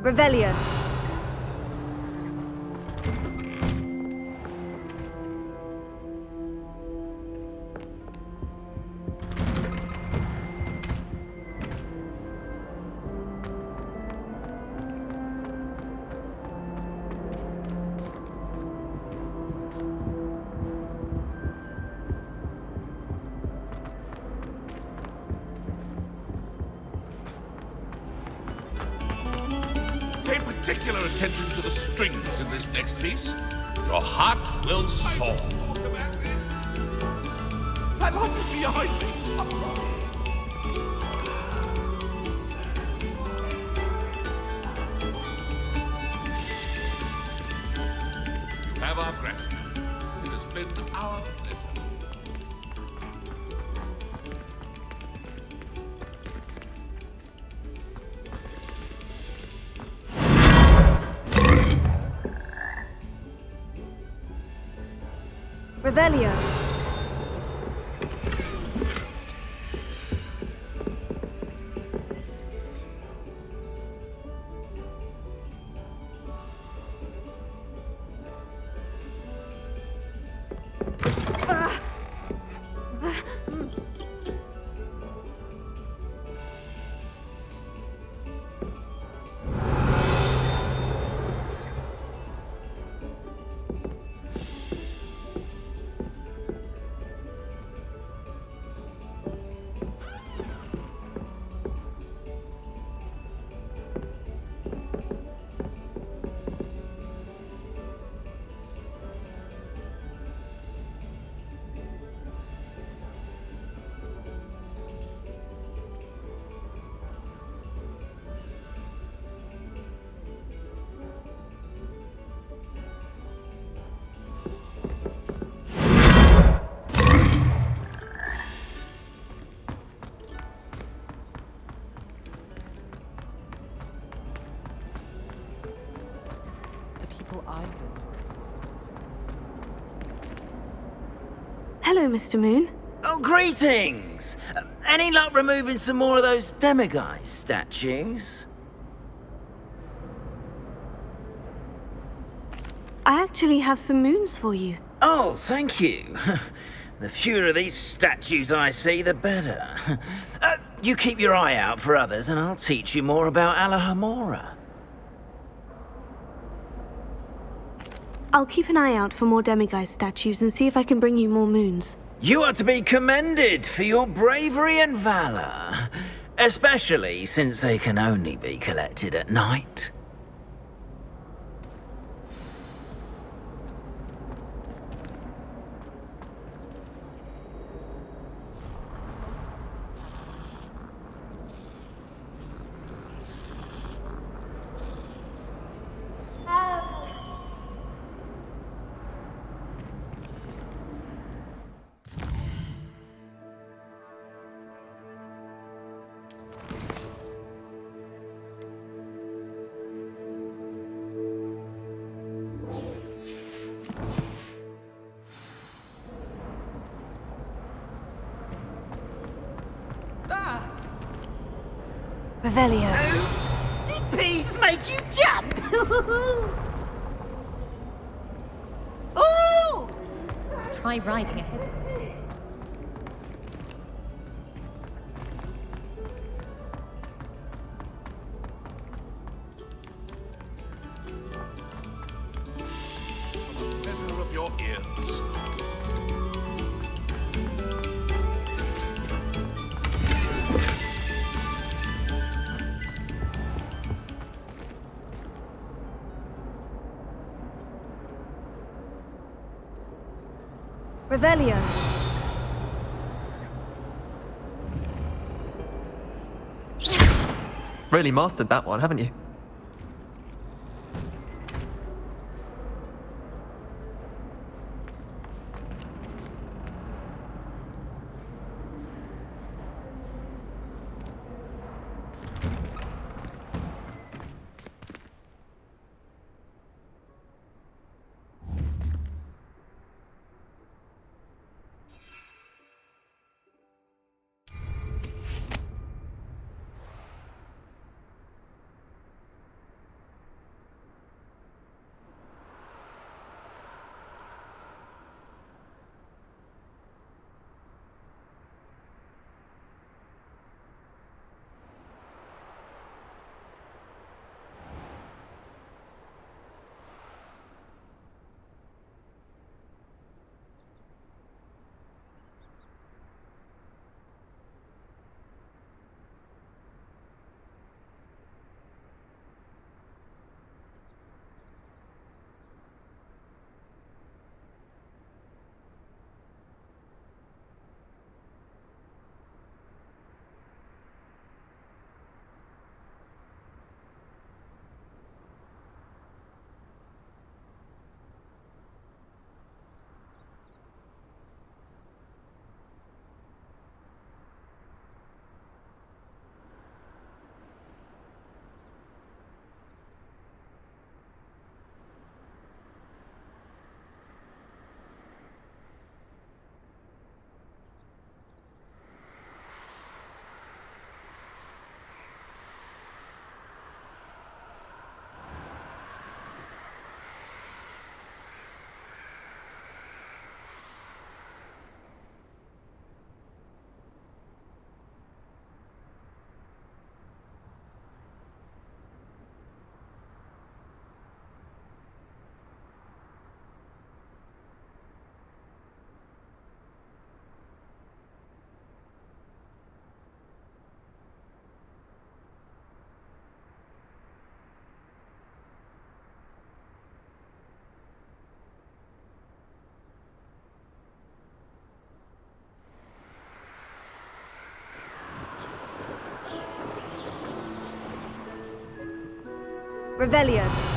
Revelio. Pay particular attention to the strings in this next piece. Your heart will soar. That light is behind me. You have our gratitude. It has been our pleasure. Revelio. Hello, Mr. Moon. Oh, greetings! Any luck removing some more of those demiguise statues? I actually have some moons for you. Oh, thank you. The fewer of these statues I see, the better. You keep your eye out for others and I'll teach you more about Alahamora. I'll keep an eye out for more demiguise statues and see if I can bring you more moons. You are to be commended for your bravery and valor, especially since they can only be collected at night. Revelio. Did peeves make you jump? Oh! Try riding ahead. Pleasure of your ears. Revelio. Really mastered that one, haven't you? Revelio.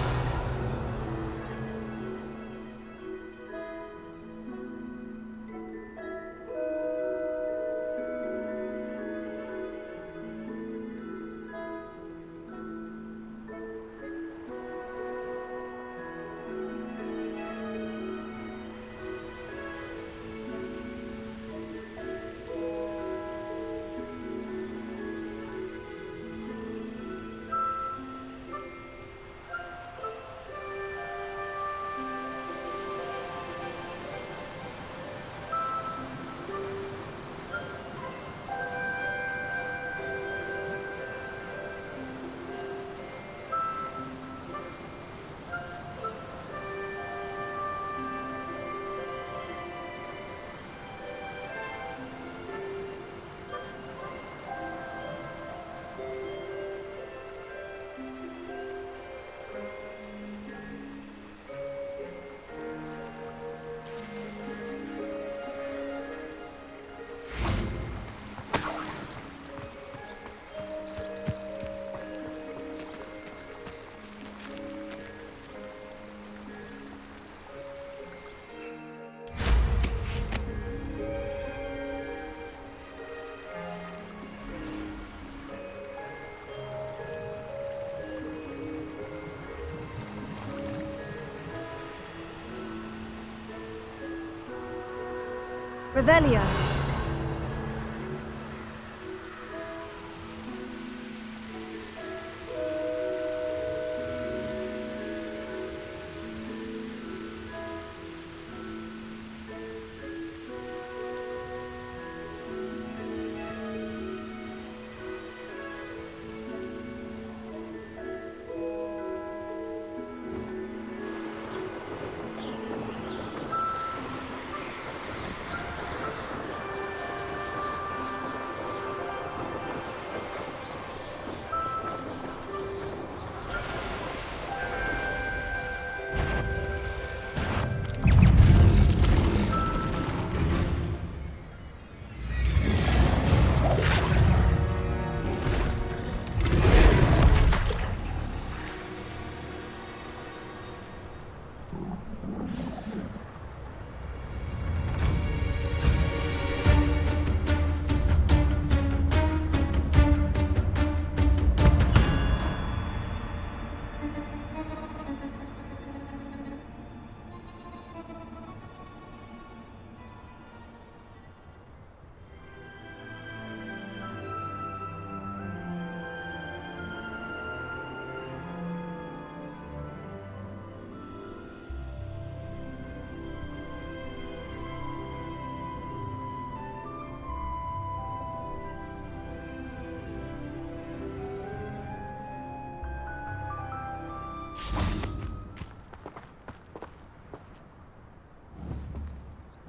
Revelio.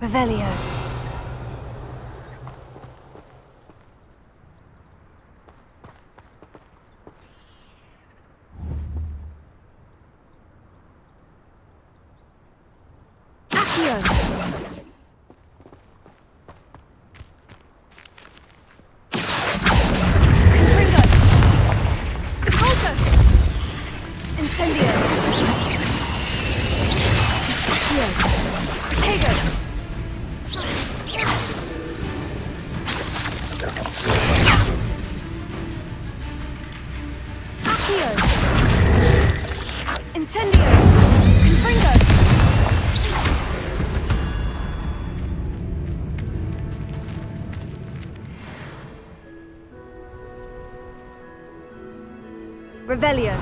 Revelio. Accio. Confringo. Repulso. Incendio. Accio. Protego. Accio. Incendio. Confringo. Revelio.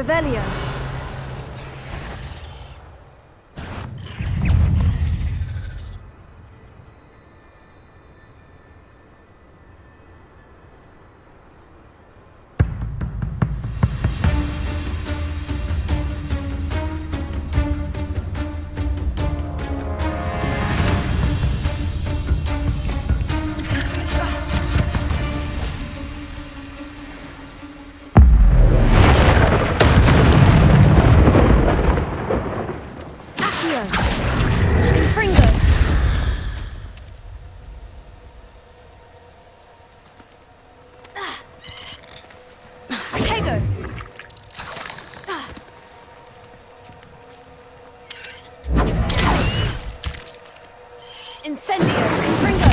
Revelio. Incendio! Confringo!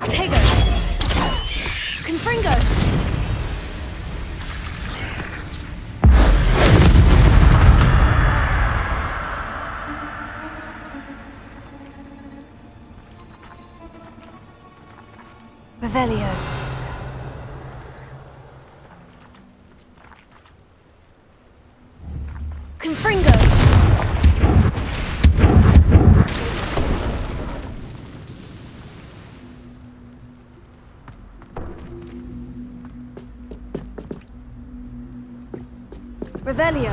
Tego! Confringo! Revelio. Confringo! Revelio.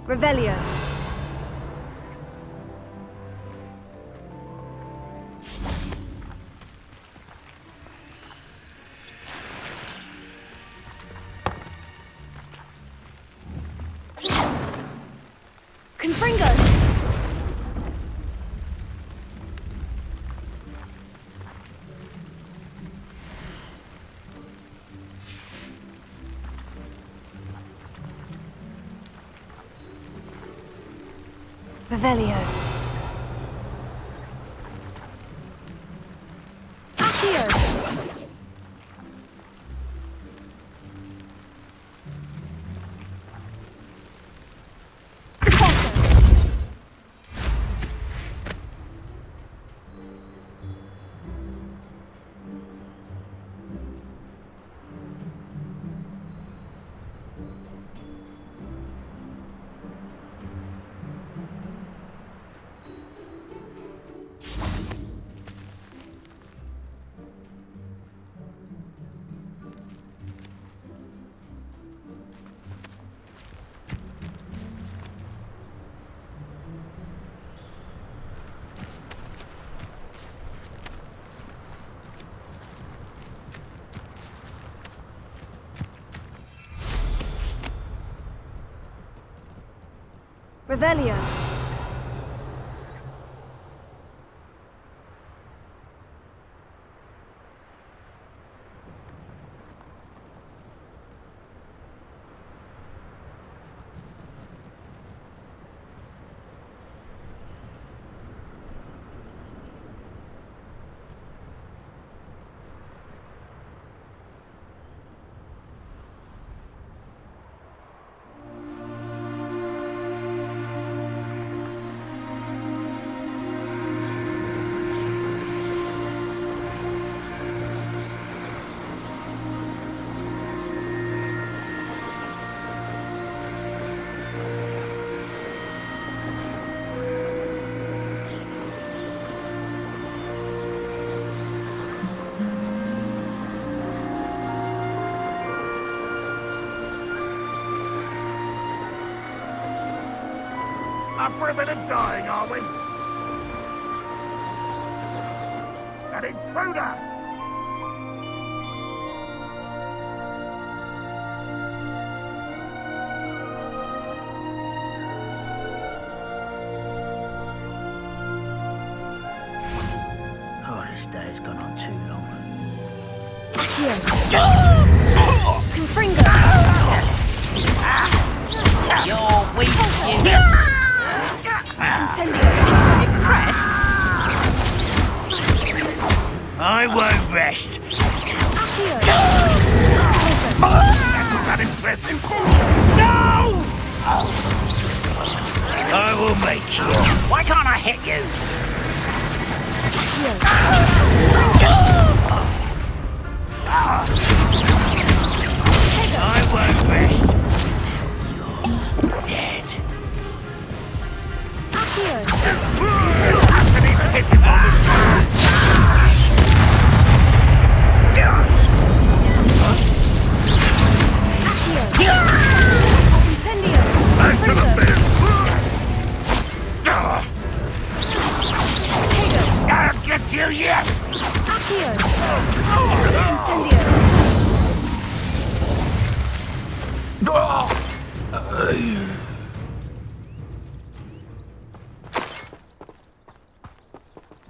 Revelio. Confringo. Revelio. Accio. Deposso. Revelio. up for a bit of dying, are we? An intruder! Oh, this day has gone on too long. Confringo! You're weak, you. Incendio! Impressed? I won't rest. Accio! That impressive! Incendio! No! I will make you. Why can't I hit you? I won't rest. You're dead. Accio! Hit him on this Incendio! back to the bin! I'll get you yet! Accio! Incendio!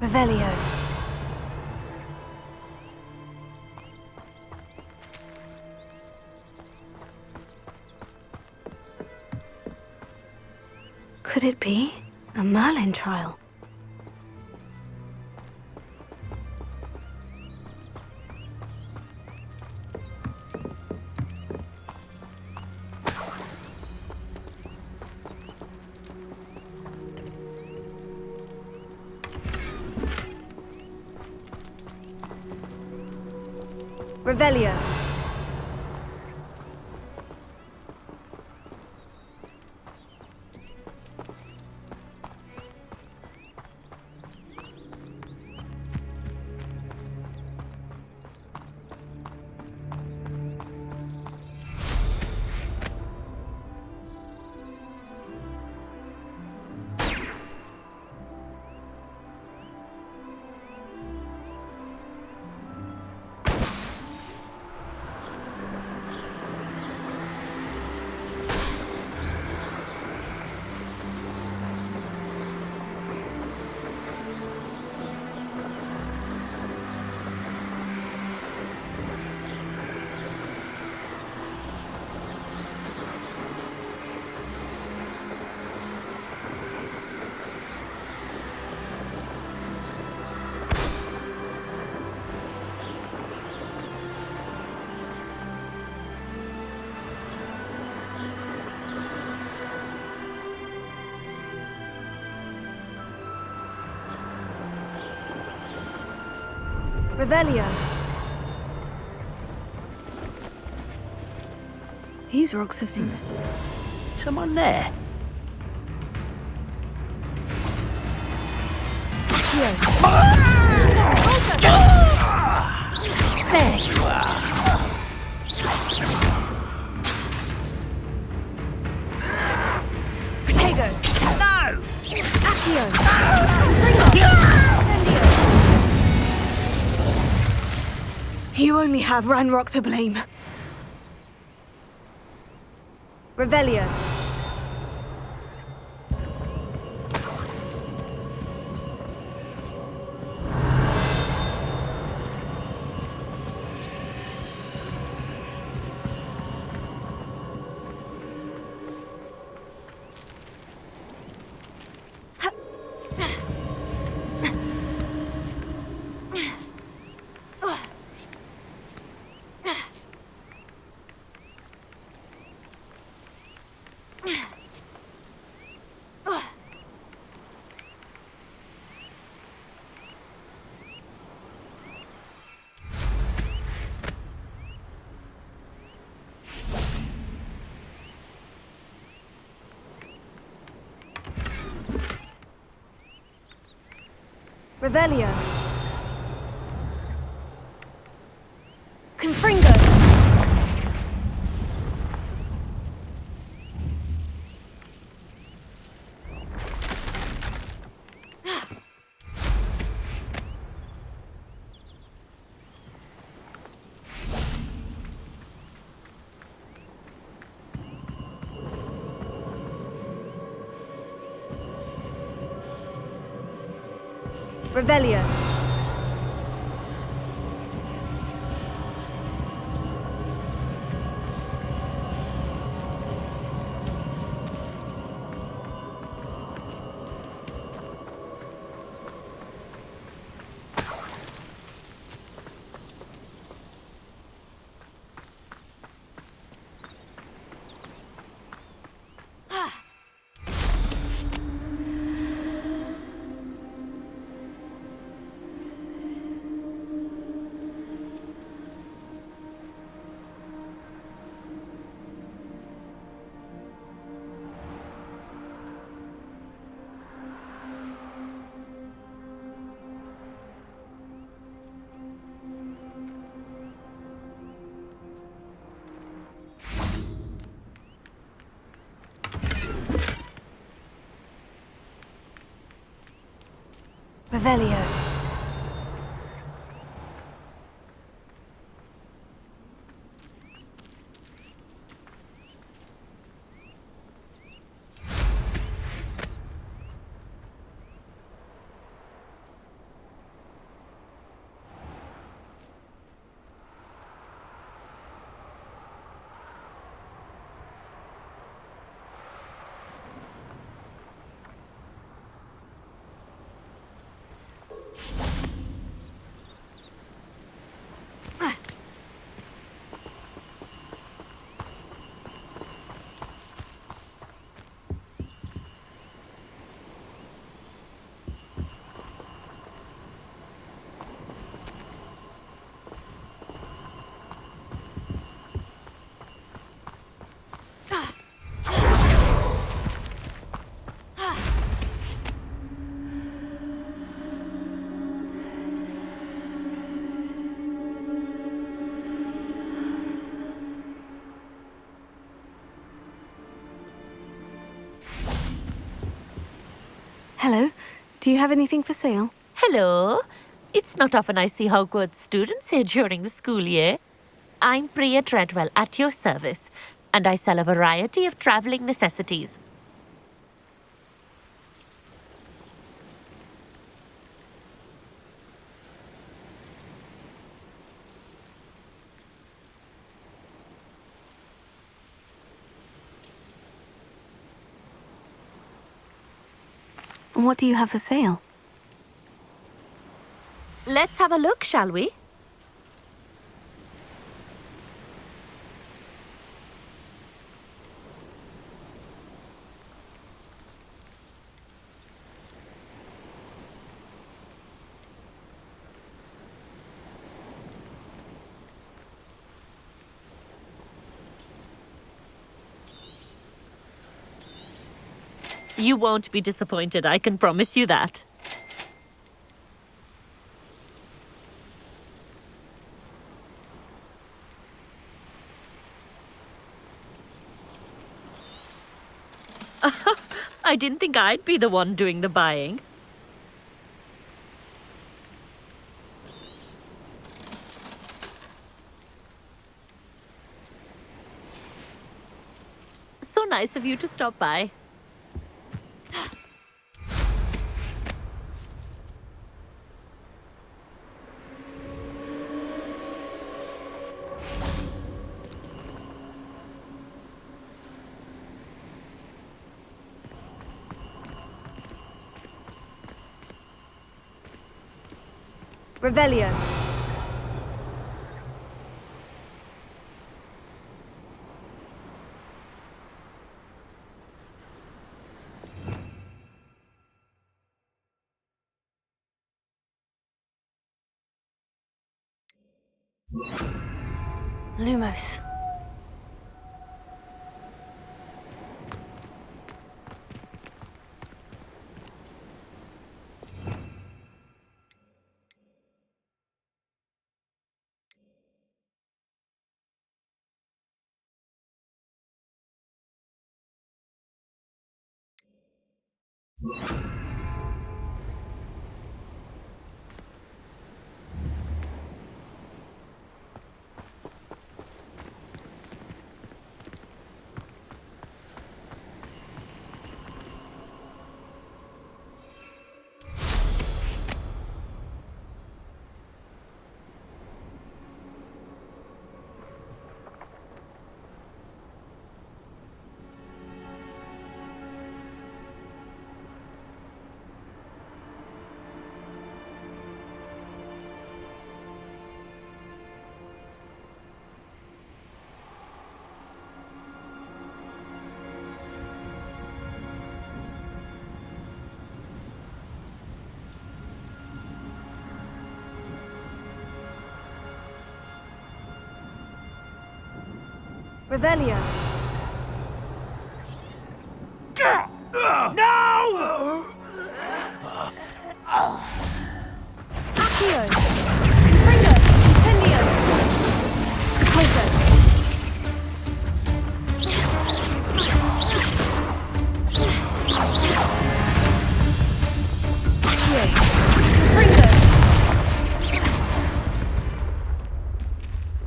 Revelio. Could it be a Merlin trial? Revelio. Revelio. These rocks have seen it. Someone there? Here. There you are. Protego. No! Accio. Incendio. You only have Ranrock to blame. Revelio. Revelio. Confringo. Revelio. Revelio. Hello. Do you have anything for sale? Hello. It's not often I see Hogwarts students here during the school year. I'm Priya Treadwell, at your service, and I sell a variety of travelling necessities. What do you have for sale? Let's have a look, shall we? You won't be disappointed, I can promise you that. I didn't think I'd be the one doing the buying. So nice of you to stop by. Revelio. Lumos. Revelio. No! Accio. Confringo. Incendio. Closer. Accio. Confringo.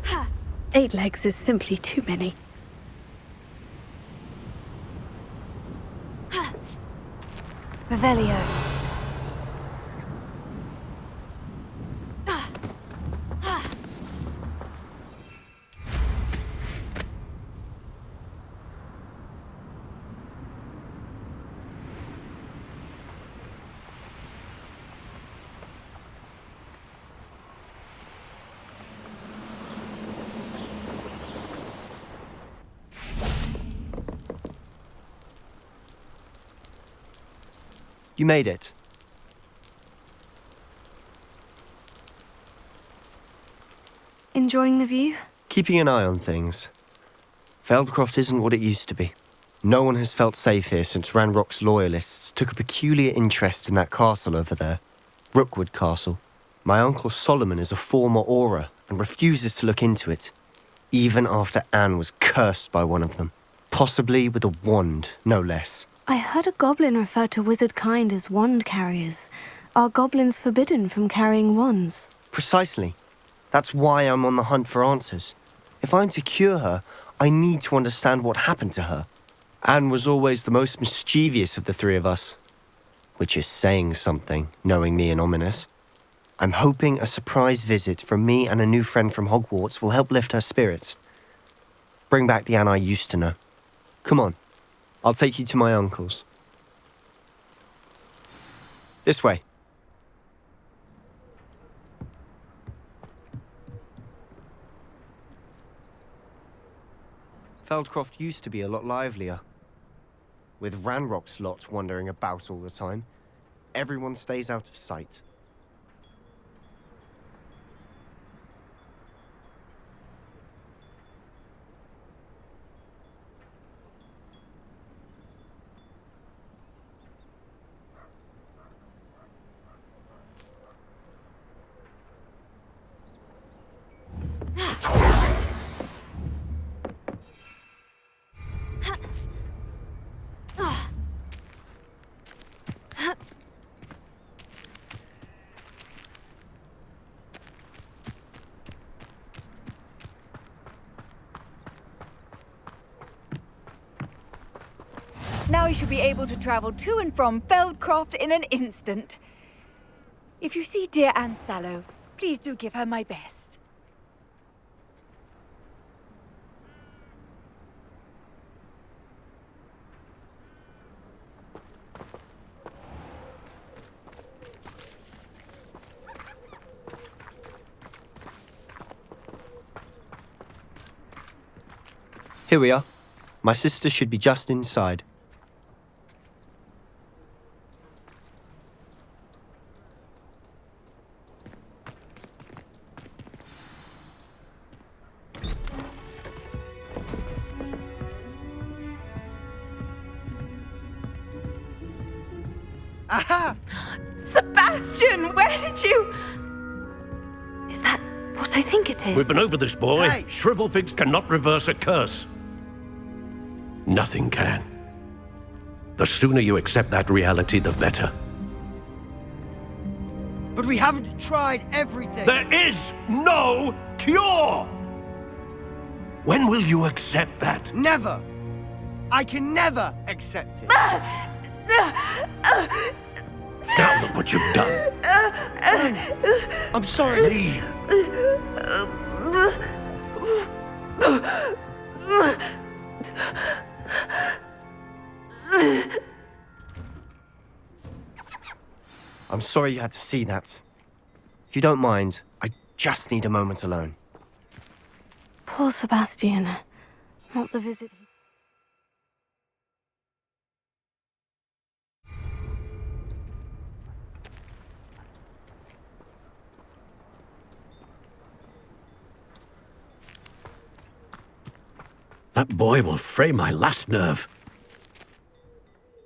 Ha! 8 legs is simply too many. Ha! Revelio. You made it. Enjoying the view? Keeping an eye on things. Feldcroft isn't what it used to be. No one has felt safe here since Ranrock's loyalists took a peculiar interest in that castle over there. Rookwood Castle. My uncle Solomon is a former Auror and refuses to look into it, even after Anne was cursed by one of them. Possibly with a wand, no less. I heard a goblin refer to wizard kind as wand carriers. Are goblins forbidden from carrying wands? Precisely. That's why I'm on the hunt for answers. If I'm to cure her, I need to understand what happened to her. Anne was always the most mischievous of the three of us. Which is saying something, knowing me and ominous. I'm hoping a surprise visit from me and a new friend from Hogwarts will help lift her spirits. Bring back the Anne I used to know. Come on. I'll take you to my uncle's. This way. Feldcroft used to be a lot livelier. With Ranrock's lot wandering about all the time, everyone stays out of sight. Now you should be able to travel to and from Feldcroft in an instant. If you see dear Anne Sallow, please do give her my best. Here we are. My sister should be just inside. Aha! Sebastian, where did you... Is that what I think it is? We've been over this, boy. Hey! Shrivelfigs cannot reverse a curse. Nothing can. The sooner you accept that reality, the better. But we haven't tried everything. There is no cure! When will you accept that? Never. I can never accept it. Now look what you've done. I'm sorry. Leave. I'm sorry you had to see that. If you don't mind, I just need a moment alone. Poor Sebastian. Not the visit. That boy will fray my last nerve.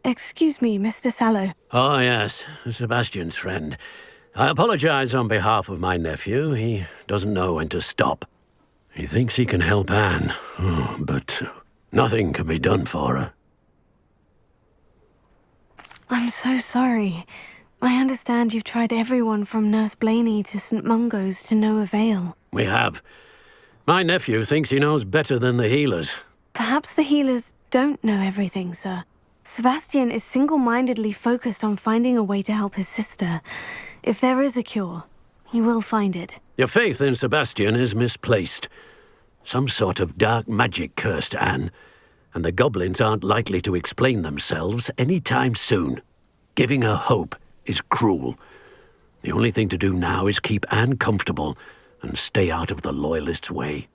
Excuse me, Mr. Sallow. Oh, yes, Sebastian's friend. I apologize on behalf of my nephew. He doesn't know when to stop. He thinks he can help Anne, but nothing can be done for her. I'm so sorry. I understand you've tried everyone from Nurse Blaney to St. Mungo's to no avail. We have. My nephew thinks he knows better than the healers. Perhaps the healers don't know everything, sir. Sebastian is single-mindedly focused on finding a way to help his sister. If there is a cure, he will find it. Your faith in Sebastian is misplaced. Some sort of dark magic cursed Anne, and the goblins aren't likely to explain themselves any time soon. Giving her hope is cruel. The only thing to do now is keep Anne comfortable and stay out of the Loyalists' way.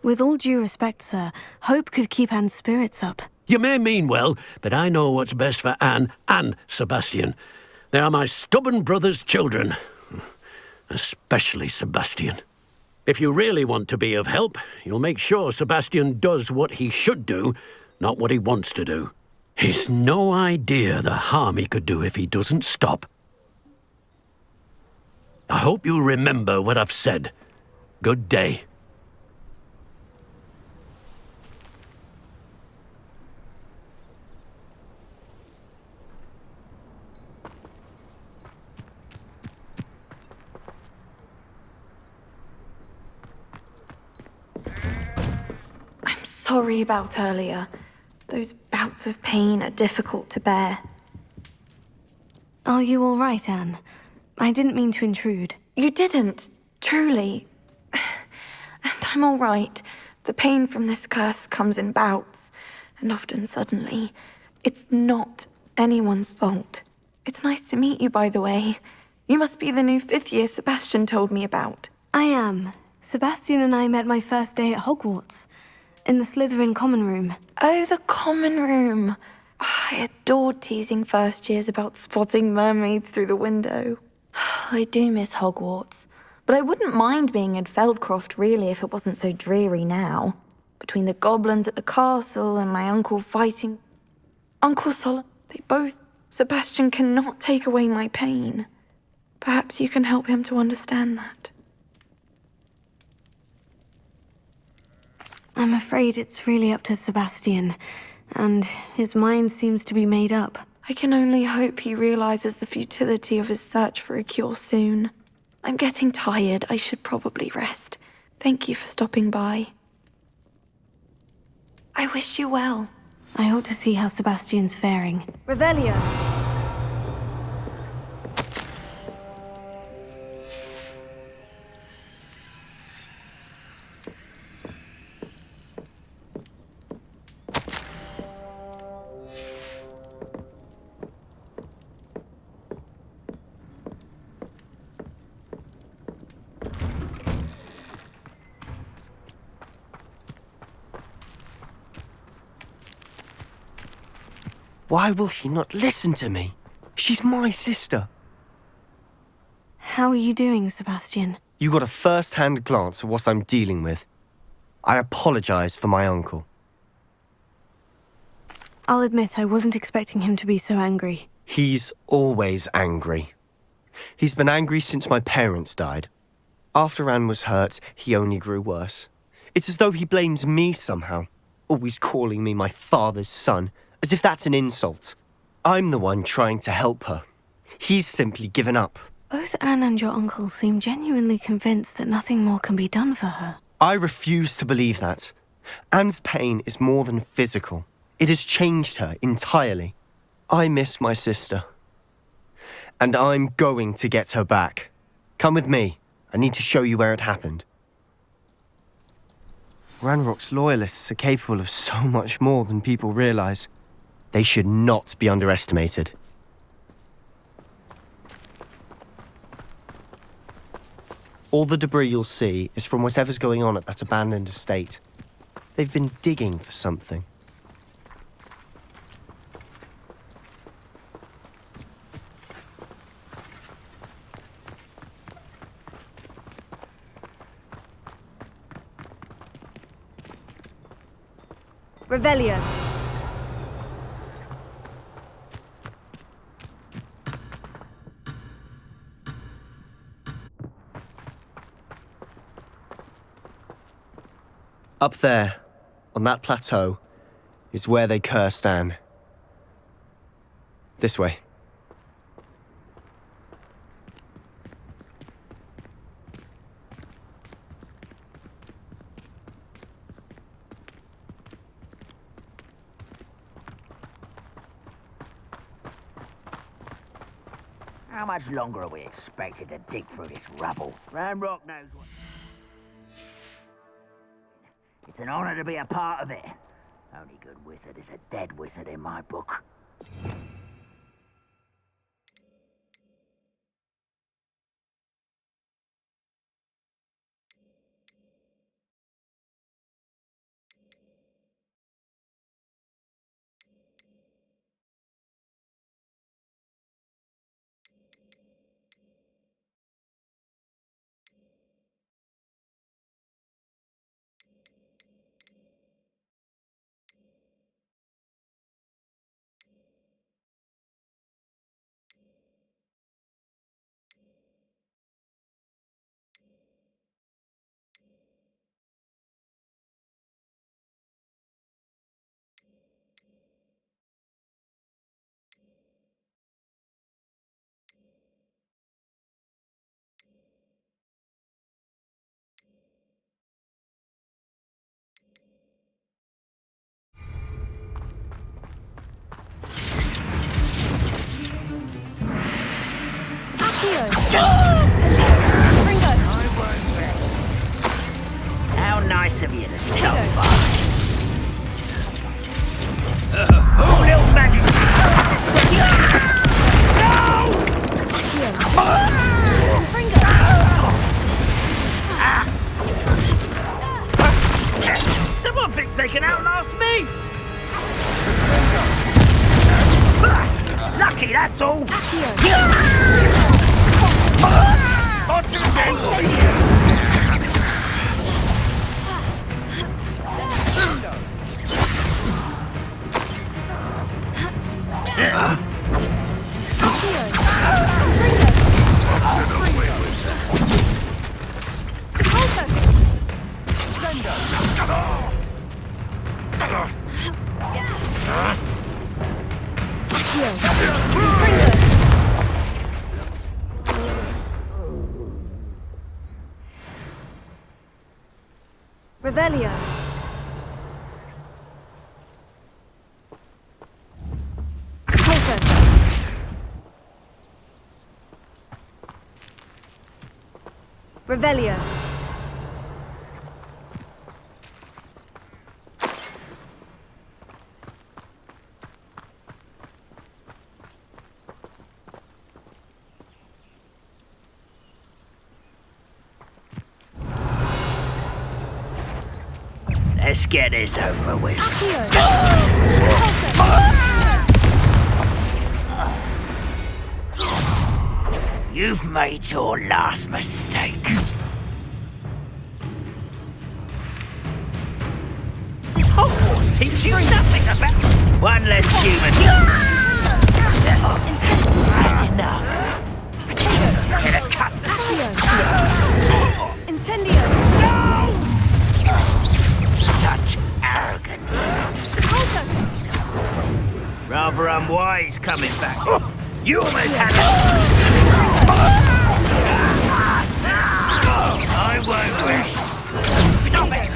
With all due respect, sir, hope could keep Anne's spirits up. You may mean well, but I know what's best for Anne and Sebastian. They are my stubborn brother's children. Especially Sebastian. If you really want to be of help, you'll make sure Sebastian does what he should do, not what he wants to do. He's no idea the harm he could do if he doesn't stop. I hope you'll remember what I've said. Good day. I'm sorry about earlier. Those bouts of pain are difficult to bear. Are you all right, Anne? I didn't mean to intrude. You didn't, truly. And I'm all right. The pain from this curse comes in bouts, and often suddenly. It's not anyone's fault. It's nice to meet you, by the way. You must be the new 5th year Sebastian told me about. I am. Sebastian and I met my first day at Hogwarts, in the Slytherin common room. Oh, the common room. I adored teasing first years about spotting mermaids through the window. I do miss Hogwarts, but I wouldn't mind being in Feldcroft really if it wasn't so dreary now. Between the goblins at the castle and my uncle fighting... Uncle Solomon, they both... Sebastian cannot take away my pain. Perhaps you can help him to understand that. I'm afraid it's really up to Sebastian, and his mind seems to be made up. I can only hope he realizes the futility of his search for a cure soon. I'm getting tired. I should probably rest. Thank you for stopping by. I wish you well. I ought to see how Sebastian's faring. Revelio! Why will he not listen to me? She's my sister. How are you doing, Sebastian? You got a first-hand glance at what I'm dealing with. I apologize for my uncle. I'll admit I wasn't expecting him to be so angry. He's always angry. He's been angry since my parents died. After Anne was hurt, he only grew worse. It's as though he blames me somehow, always calling me my father's son, as if that's an insult. I'm the one trying to help her. He's simply given up. Both Anne and your uncle seem genuinely convinced that nothing more can be done for her. I refuse to believe that. Anne's pain is more than physical. It has changed her entirely. I miss my sister. And I'm going to get her back. Come with me. I need to show you where it happened. Ranrock's loyalists are capable of so much more than people realize. They should not be underestimated. All the debris you'll see is from whatever's going on at that abandoned estate. They've been digging for something. Revelio. Up there, on that plateau, is where they cursed Anne. This way. How much longer are we expected to dig through this rubble? Ramrock knows what... It's an honor to be a part of it. Only good wizard is a dead wizard in my book. How nice of you to stop by. Oh, little magic! Someone thinks they can outlast me! Lucky, that's all! Revelio. Closer. Revelio. Let's get this over with. You've made your last mistake. Does Hogwarts teach you nothing about... One less human. Right enough. Get a custard. Incendio. Such arrogance. Rather unwise coming back. You almost had it. I won't rest. Stop it!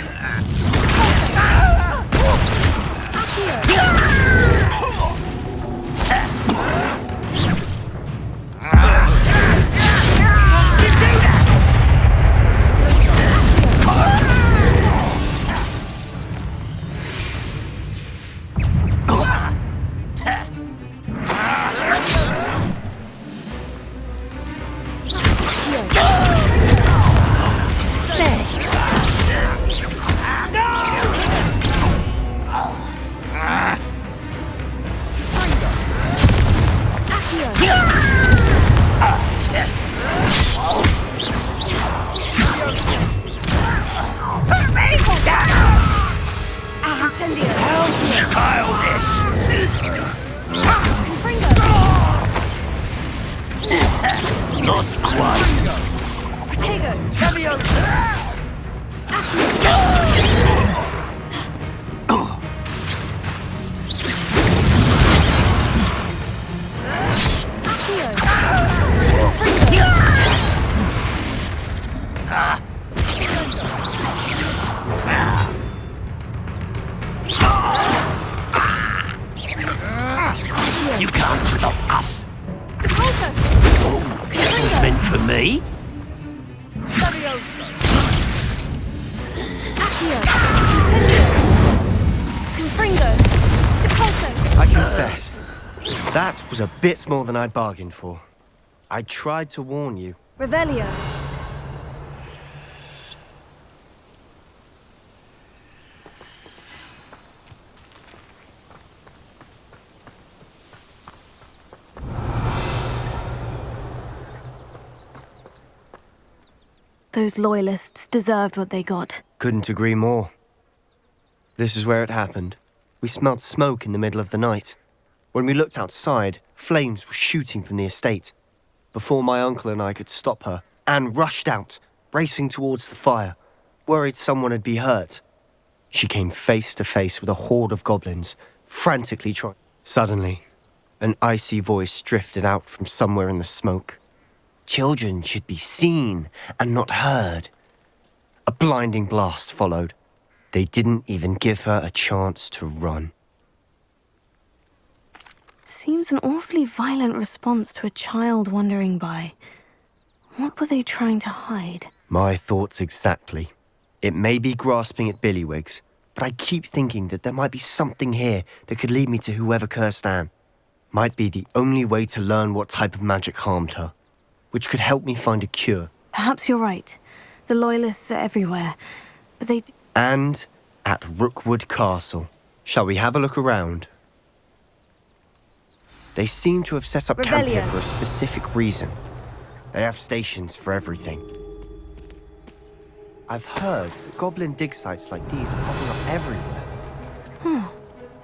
That was a bit more than I'd bargained for. I tried to warn you. Revelio. Those loyalists deserved what they got. Couldn't agree more. This is where it happened. We smelled smoke in the middle of the night. When we looked outside, flames were shooting from the estate. Before my uncle and I could stop her, Anne rushed out, racing towards the fire, worried someone had been hurt. She came face to face with a horde of goblins, frantically trying. Suddenly, an icy voice drifted out from somewhere in the smoke. Children should be seen and not heard. A blinding blast followed. They didn't even give her a chance to run. Seems an awfully violent response to a child wandering by. What were they trying to hide? My thoughts exactly. It may be grasping at Billywigs, but I keep thinking that there might be something here that could lead me to whoever cursed Anne. Might be the only way to learn what type of magic harmed her, which could help me find a cure. Perhaps you're right. The Loyalists are everywhere, but they... And at Rookwood Castle. Shall we have a look around? They seem to have set up camp here for a specific reason. They have stations for everything. I've heard that goblin dig sites like these are popping up everywhere.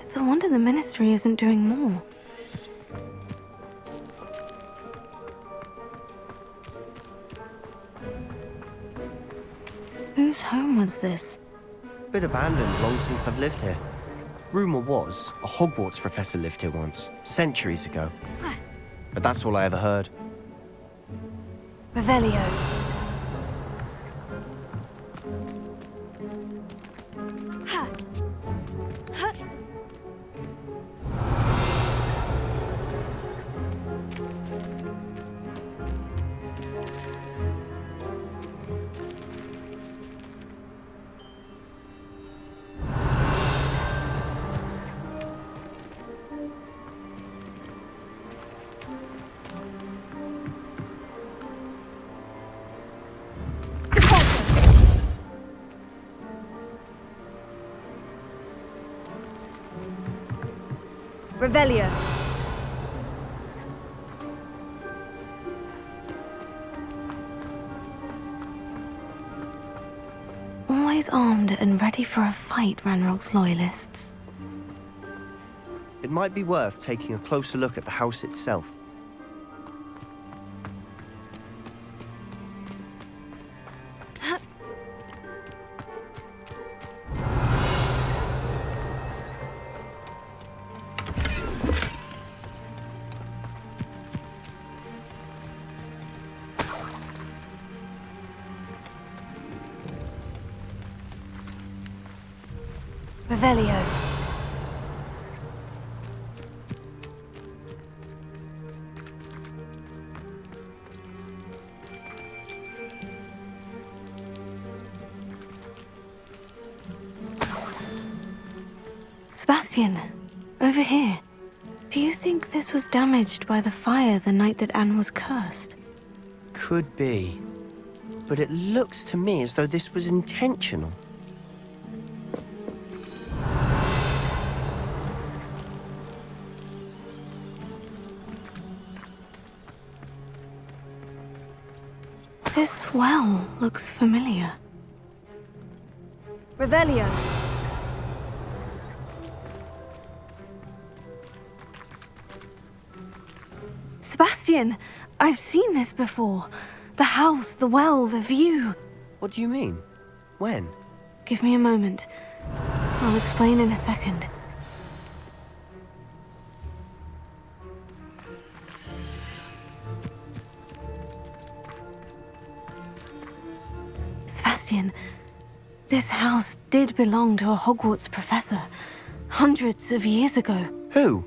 It's a wonder the Ministry isn't doing more. Whose home was this? Bit abandoned long since I've lived here. Rumour was, a Hogwarts professor lived here once, centuries ago. But that's all I ever heard. Revelio. Revelio. Always armed and ready for a fight, Ranrock's Loyalists. It might be worth taking a closer look at the house itself. Revelio. Sebastian, over here. Do you think this was damaged by the fire the night that Anne was cursed? Could be. But it looks to me as though this was intentional. This well looks familiar. Revelio. Sebastian, I've seen this before. The house, the well, the view. What do you mean? When? Give me a moment. I'll explain in a second. Sebastian, this house did belong to a Hogwarts professor, hundreds of years ago. Who?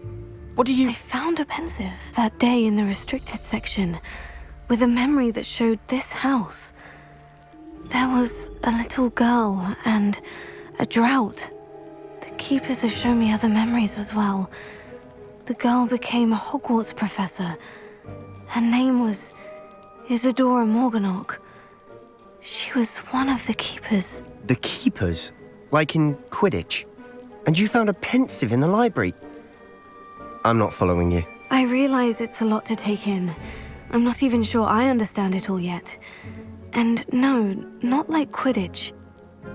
What do you... I found a pensive that day in the restricted section, with a memory that showed this house. There was a little girl and a drought. The keepers have shown me other memories as well. The girl became a Hogwarts professor. Her name was Isadora Morganach. She was one of the keepers. The keepers? Like in Quidditch? And you found a pensive in the library? I'm not following you. I realize it's a lot to take in. I'm not even sure I understand it all yet. And no, not like Quidditch.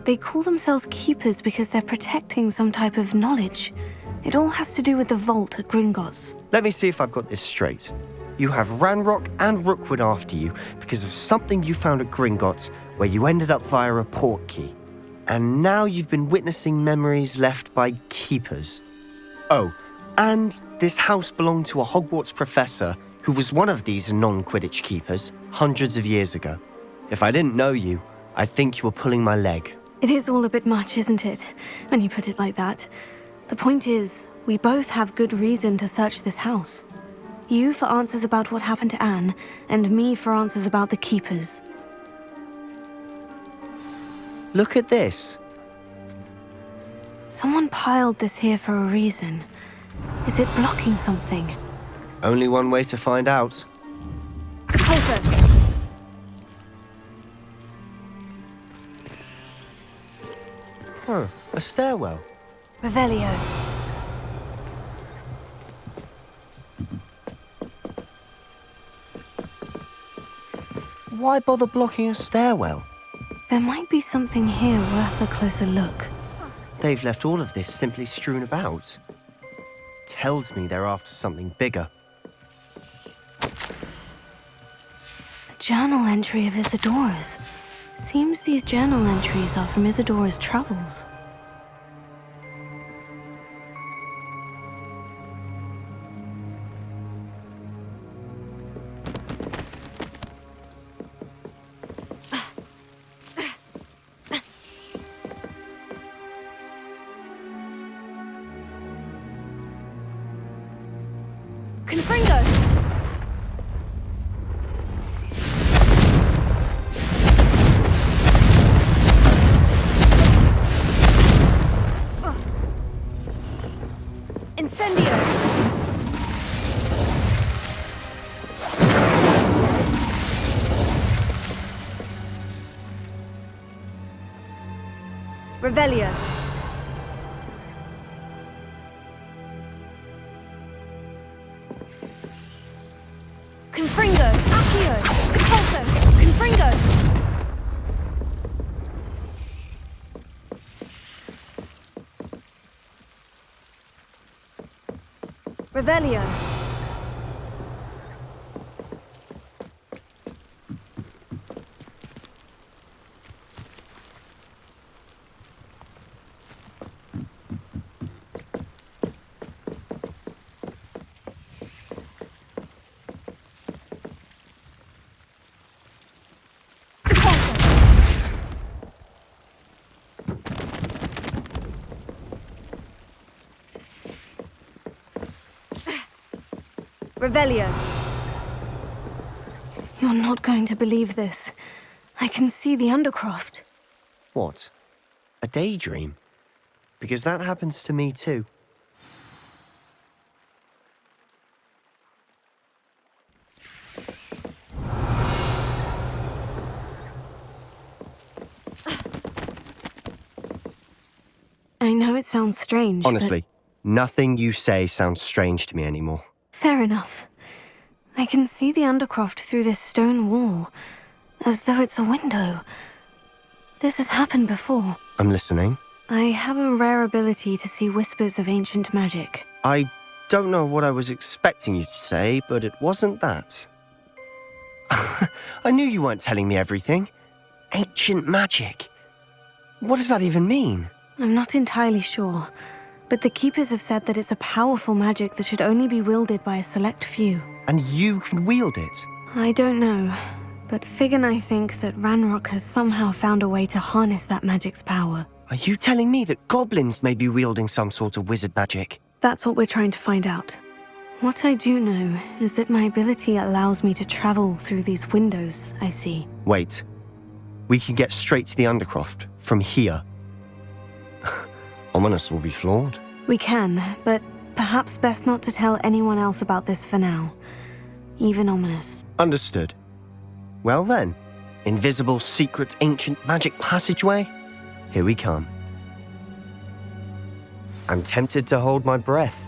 They call themselves keepers because they're protecting some type of knowledge. It all has to do with the vault at Gringotts. Let me see if I've got this straight. You have Ranrock and Rookwood after you because of something you found at Gringotts where you ended up via a portkey. And now you've been witnessing memories left by keepers. Oh, and this house belonged to a Hogwarts professor who was one of these non-Quidditch keepers hundreds of years ago. If I didn't know you, I'd think you were pulling my leg. It is all a bit much, isn't it, when you put it like that? The point is, we both have good reason to search this house. You for answers about what happened to Anne, and me for answers about the keepers. Look at this. Someone piled this here for a reason. Is it blocking something? Only one way to find out. Closer! Huh, a stairwell. Revelio. Why bother blocking a stairwell? There might be something here worth a closer look. They've left all of this simply strewn about. Tells me they're after something bigger. A journal entry of Isadora's. Seems these journal entries are from Isadora's travels. Confringo! Incendio! Revelio. Confringo! Accio! Repulso! Confringo! Revelio. Revelio. You're not going to believe this. I can see the Undercroft. What? A daydream? Because that happens to me too. I know it sounds strange, Honestly, nothing you say sounds strange to me anymore. Fair enough. I can see the Undercroft through this stone wall, as though it's a window. This has happened before. I'm listening. I have a rare ability to see whispers of ancient magic. I don't know what I was expecting you to say, but it wasn't that. I knew you weren't telling me everything. Ancient magic. What does that even mean? I'm not entirely sure, but the Keepers have said that it's a powerful magic that should only be wielded by a select few. And you can wield it? I don't know, but Fig and I think that Ranrock has somehow found a way to harness that magic's power. Are you telling me that goblins may be wielding some sort of wizard magic? That's what we're trying to find out. What I do know is that my ability allows me to travel through these windows I see. Wait. We can get straight to the Undercroft from here. Ominous will be flawed. We can, but perhaps best not to tell anyone else about this for now. Even ominous. Understood. Well then, invisible, secret, ancient magic passageway? Here we come. I'm tempted to hold my breath.